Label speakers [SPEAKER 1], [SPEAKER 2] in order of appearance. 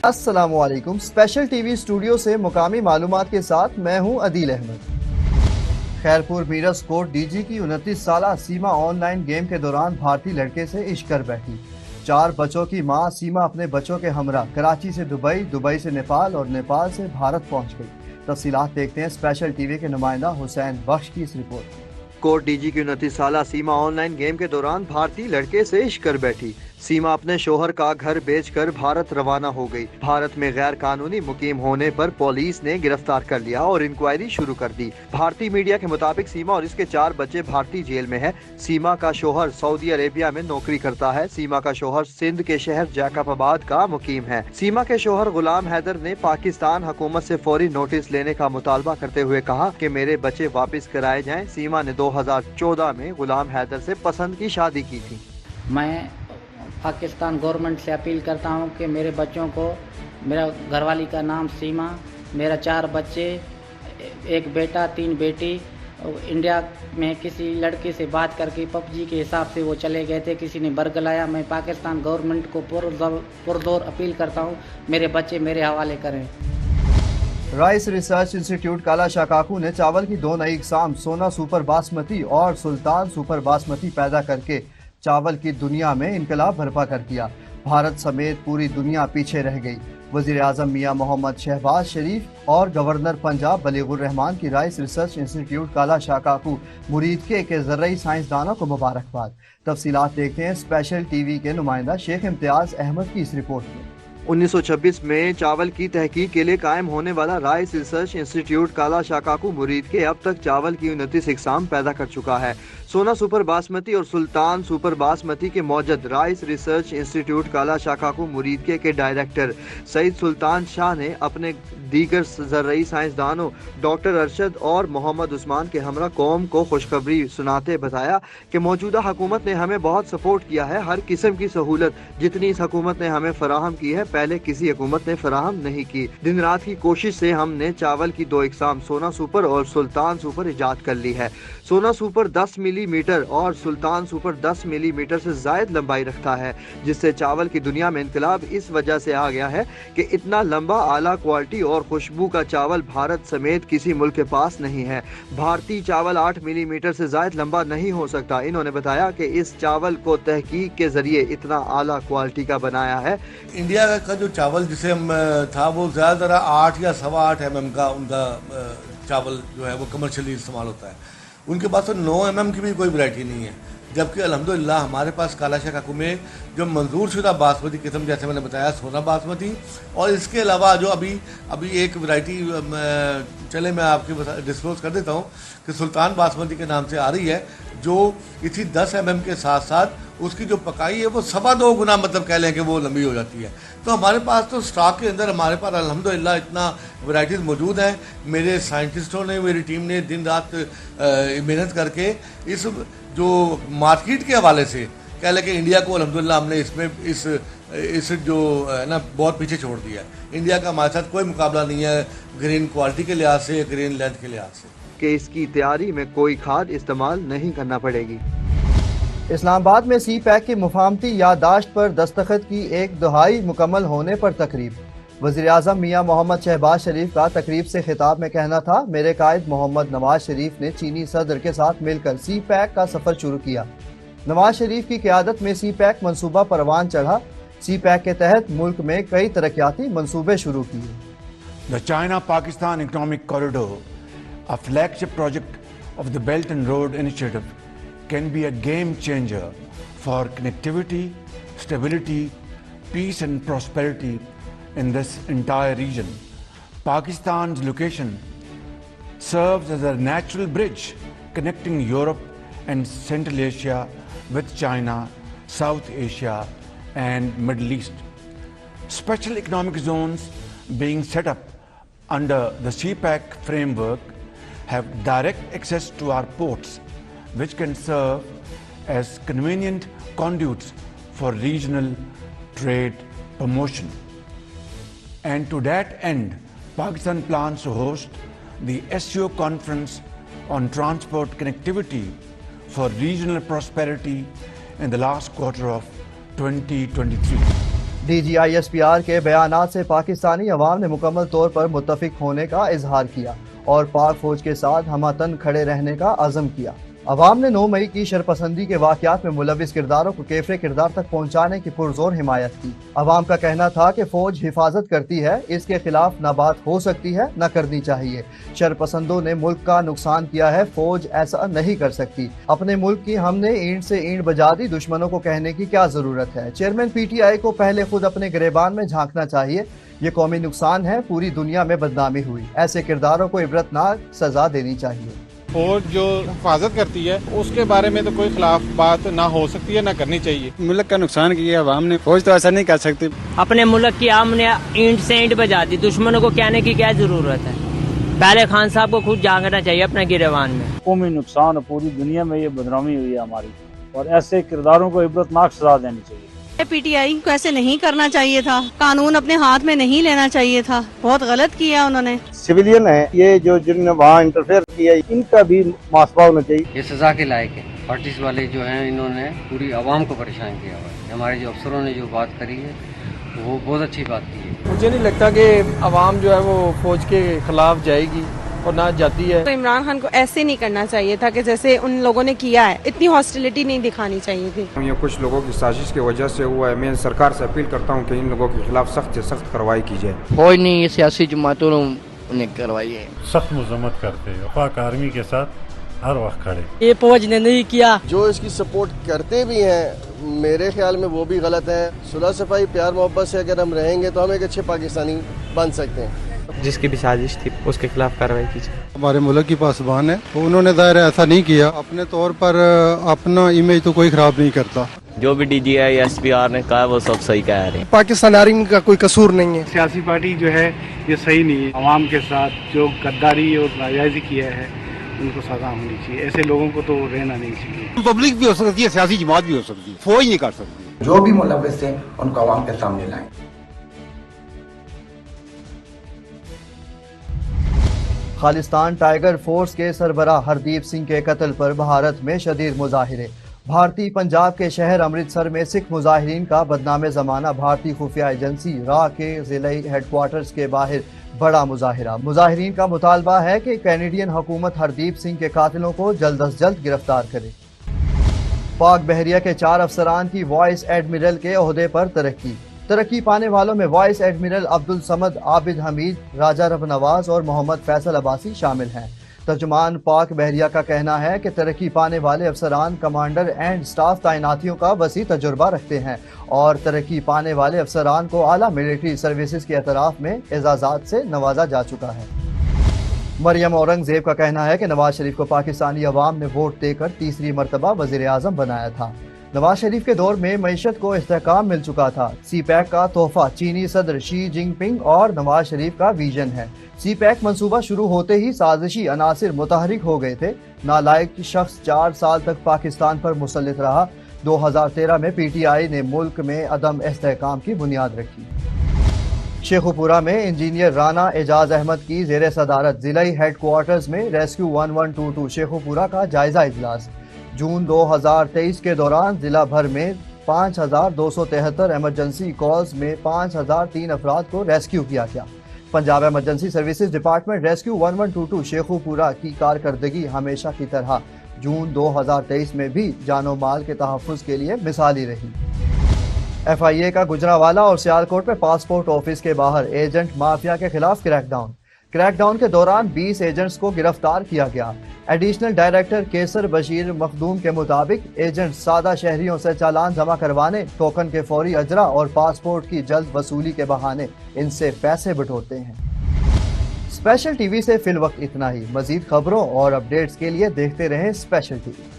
[SPEAKER 1] السلام علیکم، special T V studio سے مقامی معلومات کے ساتھ میں ہوں عدیل احمد۔ خیرپور میرس کوٹ ڈی جی کی 29 سالہ سیما آن لائن گیم کے دوران بھارتی لڑکے سے عشق کر بیٹھی۔ 4 بچوں کی ماں سیما اپنے بچوں کے ہمراہ کراچی سے دبئی، دبئی سے نیپال اور نیپال سے بھارت پہنچ گئی۔ تفصیلات دیکھتے ہیں اسپیشل ٹی وی کے نمائندہ حسین بخش کی اس رپورٹ میں۔
[SPEAKER 2] کوٹ ڈی جی کی 29 سالہ سیما آن لائن گیم کے دوران بھارتی لڑکے سے عشق کر بیٹھی۔ سیما اپنے شوہر کا گھر بیچ کر بھارت روانہ ہو گئی۔ بھارت میں غیر قانونی مقیم ہونے پر پولیس نے گرفتار کر لیا اور انکوائری شروع کر دی۔ بھارتی میڈیا کے مطابق سیما اور اس کے 4 بچے بھارتی جیل میں ہیں۔ سیما کا شوہر سعودی عربیہ میں نوکری کرتا ہے۔ سیما کا شوہر سندھ کے شہر جیکب آباد کا مقیم ہے۔ سیما کے شوہر غلام حیدر نے پاکستان حکومت سے فوری نوٹس لینے کا مطالبہ کرتے ہوئے کہا کہ میرے بچے واپس کرائے جائیں۔ سیما نے 2014 میں غلام حیدر سے پسند کی شادی کی تھی۔
[SPEAKER 3] میں پاکستان گورنمنٹ سے اپیل کرتا ہوں کہ میرے بچوں کو، میرا گھر والی کا نام سیما، میرا 4 بچے، 1 بیٹا 3 بیٹی، انڈیا میں کسی لڑکے سے بات کر کے PUBG کے حساب سے وہ چلے گئے تھے، کسی نے برگلایا۔ میں پاکستان گورنمنٹ کو پرزور اپیل کرتا ہوں میرے بچے میرے حوالے کریں۔
[SPEAKER 1] رائس ریسرچ انسٹیٹیوٹ کالا شاکاکو نے چاول کی 2 نئی اقسام سونا سپر باسمتی اور سلطان سپر باسمتی پیدا کر کے چاول کی دنیا میں انقلاب برپا کر دیا۔ بھارت سمیت پوری دنیا پیچھے رہ گئی۔ وزیر اعظم میاں محمد شہباز شریف اور گورنر پنجاب بلیغ الرحمان کی رائس ریسرچ انسٹیٹیوٹ کالا شاکاکو مریدکے کے زرعی سائنسدانوں کو مبارکباد۔ تفصیلات دیکھتے ہیں اسپیشل ٹی وی کے نمائندہ شیخ امتیاز احمد کی اس رپورٹ میں۔
[SPEAKER 2] 1926 میں چاول کی تحقیق کے لیے قائم ہونے والا رائس ریسرچ انسٹیٹیوٹ کالا شاکاکو مریدکے اب تک چاول کی 29 اقسام پیدا کر چکا ہے۔ سونا سپر باسمتی اور سلطان سپر باسمتی کے موجد رائس ریسرچ انسٹیٹیوٹ کالا شاکاکو مریدکے کے ڈائریکٹر سعید سلطان شاہ نے اپنے دیگر زرعی سائنسدانوں ڈاکٹر ارشد اور محمد عثمان کے ہمراہ قوم کو خوشخبری سناتے بتایا کہ موجودہ حکومت نے ہمیں بہت سپورٹ کیا ہے۔ ہر قسم کی سہولت جتنی اس حکومت نے ہمیں فراہم کی ہے پہلے کسی حکومت نے فراہم نہیں کی۔ دن رات کی کوشش سے ہم نے چاول کی 2 اقسام سونا سپر اور سلطان سپر ایجاد کر لی ہے۔ سونا سپر 10 ملی میٹر اور سلطان سپر 10 ملی میٹر سے زائد لمبائی رکھتا ہے، جس سے چاول کی دنیا میں انقلاب اس وجہ سے آ گیا ہے کہ اتنا لمبا اعلیٰ کوالٹی اور خوشبو کا چاول بھارت سمیت کسی ملک کے پاس نہیں ہے۔ بھارتی چاول 8 ملی میٹر سے زائد لمبا نہیں ہو سکتا۔ انہوں نے بتایا کہ اس چاول کو تحقیق کے ذریعے اتنا اعلیٰ کوالٹی کا بنایا ہے۔
[SPEAKER 4] انڈیا کا جو چاول جسے تھا وہ زیادہ تر 8 یا 8.25 mm کا ان کا چاول جو ہے وہ کمرشلی استعمال ہوتا ہے۔ ان کے پاس تو 9 mm کی بھی کوئی ورائٹی نہیں ہے، جبکہ الحمدللہ ہمارے پاس کالا شاکاکو میں جو منظور شدہ باسمتی قسم جیسے میں نے بتایا سونا باسمتی، اور اس کے علاوہ جو ابھی ایک ورائٹی چلے میں آپ کی ڈسکلوز کر دیتا ہوں کہ سلطان باسمتی کے نام سے آ رہی ہے، جو اسی 10 mm کے ساتھ ساتھ اس کی جو پکائی ہے وہ 2.25 گنا مطلب کہہ لیں کہ وہ لمبی ہو جاتی ہے۔ تو ہمارے پاس تو سٹاک کے اندر ہمارے پاس الحمدللہ اتنا ورائٹیز موجود ہیں۔ میرے سائنٹسٹوں نے، میری ٹیم نے دن رات محنت کر کے اس جو مارکیٹ کے حوالے سے کہہ لیں کہ انڈیا کو الحمدللہ ہم نے اس میں اس جو ہے نا بہت پیچھے چھوڑ دیا ہے۔ انڈیا کا ہمارے ساتھ کوئی مقابلہ نہیں ہے گرین کوالٹی کے لحاظ سے، گرین لینتھ کے لحاظ سے،
[SPEAKER 2] کہ اس کی تیاری میں کوئی کھاد استعمال نہیں کرنا پڑے گی۔
[SPEAKER 1] اسلام آباد میں سی پیک کی مفاہمتی یادداشت پر دستخط کی 1 دہائی مکمل ہونے پر تقریب۔ وزیر اعظم میاں محمد شہباز شریف کا تقریب سے خطاب میں کہنا تھا، میرے قائد محمد نواز شریف نے چینی صدر کے ساتھ مل کر سی پیک کا سفر شروع کیا۔ نواز شریف کی قیادت میں سی پیک منصوبہ پروان چڑھا۔ سی پیک کے تحت ملک میں کئی ترقیاتی منصوبے شروع کیے۔
[SPEAKER 5] The China-Pakistan Economic Corridor, a flagship project of the Belt and Road Initiative, can be a game changer for connectivity, stability, peace and prosperity in this entire region. Pakistan's location serves as a natural bridge connecting Europe and Central Asia with China, South Asia and Middle East. Special economic zones being set up under the CPEC framework have direct access to our ports, which can serve as convenient conduits for regional trade promotion. And to that end, Pakistan plans to host the SCO conference on transport connectivity for regional prosperity in the last quarter of 2023.
[SPEAKER 1] DGISPR کے بیانات سے پاکستانی عوام نے مکمل طور پر متفق ہونے کا اظہار کیا اور پاک فوج کے ساتھ ہمہ تن کھڑے رہنے کا عزم کیا۔ عوام نے 9 مئی کی شرپسندی کے واقعات میں ملوث کرداروں کو کیفر کردار تک پہنچانے کی پرزور حمایت کی۔ عوام کا کہنا تھا کہ فوج حفاظت کرتی ہے، اس کے خلاف نہ بات ہو سکتی ہے نہ کرنی چاہیے۔ شرپسندوں نے ملک کا نقصان کیا ہے، فوج ایسا نہیں کر سکتی۔ اپنے ملک کی ہم نے اینٹ سے اینٹ بجا دی، دشمنوں کو کہنے کی کیا ضرورت ہے۔ چیئرمین PTI کو پہلے خود اپنے گریبان میں جھانکنا چاہیے۔ یہ قومی نقصان ہے، پوری دنیا میں بدنامی ہوئی، ایسے کرداروں کو عبرتناک سزا دینی چاہیے۔
[SPEAKER 6] فوج جو حفاظت کرتی ہے اس کے بارے میں تو کوئی خلاف بات نہ ہو سکتی ہے نہ کرنی چاہیے۔
[SPEAKER 7] ملک کا نقصان کیا عوام نے، فوج تو ایسا نہیں کر سکتی۔
[SPEAKER 8] اپنے ملک کی ہم نے اینٹ سے اینٹ بجا دی، دشمنوں کو کہنے کی کیا ضرورت ہے۔ پہلے خان صاحب کو خود جھانکنا چاہیے اپنے گریبان میں۔
[SPEAKER 9] قومی نقصان اور پوری دنیا میں یہ بدنامی ہوئی ہے ہماری، اور ایسے کرداروں کو عبرتناک سزا دینی چاہیے۔
[SPEAKER 10] PTI کو ایسے نہیں کرنا چاہیے تھا، قانون اپنے ہاتھ میں نہیں لینا چاہیے تھا، بہت غلط کیا انہوں نے۔
[SPEAKER 9] سویلین ہے یہ جو جن نے وہاں انٹرفیئر کیا، ان کا بھی محاسبہ ہونا چاہیے۔
[SPEAKER 11] یہ سزا کے لائق ہے۔ پارٹیز والے جو ہیں انہوں نے پوری عوام کو پریشان کیا ہوا ہے۔ ہمارے جو افسروں نے جو بات کری ہے وہ بہت اچھی بات کی ہے۔
[SPEAKER 6] مجھے نہیں لگتا کہ عوام جو ہے وہ فوج کے خلاف جائے گی اور نہ جاتی ہے۔
[SPEAKER 10] تو عمران خان کو ایسے نہیں کرنا چاہیے تھا کہ جیسے ان لوگوں نے کیا ہے، اتنی ہاسٹیلٹی نہیں دکھانی چاہیے تھی۔
[SPEAKER 7] یہ کچھ لوگوں کی سازش کی وجہ سے ہوا ہے۔ میں سرکار سے اپیل کرتا ہوں کہ ان لوگوں کے خلاف سخت سے سخت کارروائی کی جائے۔
[SPEAKER 8] فوج نہیں، سیاسی جماعتوں نے کروائی ہے۔
[SPEAKER 12] سخت مذمت کرتے وفاق آرمی کے ساتھ ہر وقت کھڑے۔
[SPEAKER 8] یہ فوج نے نہیں کیا۔
[SPEAKER 13] جو اس کی سپورٹ کرتے بھی ہیں میرے خیال میں وہ بھی غلط ہیں۔ صلح صفائی پیار محبت سے اگر ہم رہیں گے تو ہم ایک اچھے پاکستانی بن سکتے ہیں۔
[SPEAKER 7] جس کی بھی سازش تھی اس کے خلاف کارروائی کی جائے۔
[SPEAKER 12] ہمارے ملک کی پاسبان ہے، انہوں نے ظاہر ایسا نہیں کیا، اپنے طور پر اپنا امیج تو کوئی خراب نہیں کرتا۔
[SPEAKER 8] جو بھی DGISPR نے کہا وہ سب صحیح کہہ رہے ہیں۔
[SPEAKER 13] پاکستان آرمی کا کوئی قصور نہیں ہے۔
[SPEAKER 9] سیاسی پارٹی جو ہے یہ صحیح نہیں ہے۔ عوام کے ساتھ جو غداری اور ناجائزی کیا ہے ان کو سزا ہونی چاہیے۔ ایسے لوگوں کو تو رہنا نہیں چاہیے۔
[SPEAKER 5] پبلک بھی ہو سکتی ہے، سیاسی جماعت بھی ہو سکتی ہے، فوج نہیں کر سکتی۔
[SPEAKER 7] جو بھی ملوث ہیں ان کو عوام کے سامنے لائیں۔
[SPEAKER 1] خالستان ٹائیگر فورس کے سربراہ ہردیپ سنگھ کے قتل پر بھارت میں شدید مظاہرے۔ بھارتی پنجاب کے شہر امرتسر میں سکھ مظاہرین کا بدنام زمانہ بھارتی خفیہ ایجنسی را کے ضلعی ہیڈ کوارٹرز کے باہر بڑا مظاہرہ۔ مظاہرین کا مطالبہ ہے کہ کینیڈین حکومت ہردیپ سنگھ کے قاتلوں کو جلد از جلد گرفتار کرے۔ پاک بحریہ کے 4 افسران کی وائس ایڈمرل کے عہدے پر ترقی پانے والوں میں وائس ایڈمرل عبدالصمد عابد حمید، راجہ رب نواز اور محمد فیصل عباسی شامل ہیں۔ ترجمان پاک بحریہ کا کہنا ہے کہ ترقی پانے والے افسران کمانڈر اینڈ سٹاف تعیناتیوں کا وسیع تجربہ رکھتے ہیں اور ترقی پانے والے افسران کو اعلیٰ ملٹری سروسز کے اعتراف میں اعزازات سے نوازا جا چکا ہے۔ مریم اورنگزیب کا کہنا ہے کہ نواز شریف کو پاکستانی عوام نے ووٹ دے کر تیسری مرتبہ وزیر اعظم بنایا تھا۔ نواز شریف کے دور میں معیشت کو استحکام مل چکا تھا۔ سی پیک کا تحفہ چینی صدر شی جن پنگ اور نواز شریف کا ویژن ہے۔ سی پیک منصوبہ شروع ہوتے ہی سازشی عناصر متحرک ہو گئے تھے۔ نالائق شخص 4 سال تک پاکستان پر مسلط رہا۔ 2013 میں PTI نے ملک میں عدم استحکام کی بنیاد رکھی۔ شیخوپورہ میں انجینئر رانا اعجاز احمد کی زیر صدارت ضلعی ہیڈ کوارٹرز میں ریسکیو 1122 شیخوپورہ کا جائزہ اجلاس۔ جون 2023 کے دوران ضلع بھر میں 5273 ایمرجنسی کالز میں 5003 افراد کو ریسکیو کیا گیا۔ Punjab emergency services department rescue 1122 Sheikhupura کی کارکردگی ہمیشہ کی طرح جون 2023 میں بھی جان و مال کے تحفظ کے لیے مثالی رہی۔ FIA کا گجرانوالہ اور سیالکوٹ میں پاسپورٹ آفس کے باہر ایجنٹ مافیا کے خلاف کریک ڈاؤن کے دوران 20 ایجنٹس کو گرفتار کیا گیا۔ ایڈیشنل ڈائریکٹر کیسر بشیر مخدوم کے مطابق ایجنٹ سادہ شہریوں سے چالان جمع کروانے، ٹوکن کے فوری اجرا اور پاسپورٹ کی جلد وصولی کے بہانے ان سے پیسے بٹورتے ہیں۔ اسپیشل ٹی وی سے فی الوقت اتنا ہی۔ مزید خبروں اور اپڈیٹس کے لیے دیکھتے رہیں اسپیشل ٹی وی۔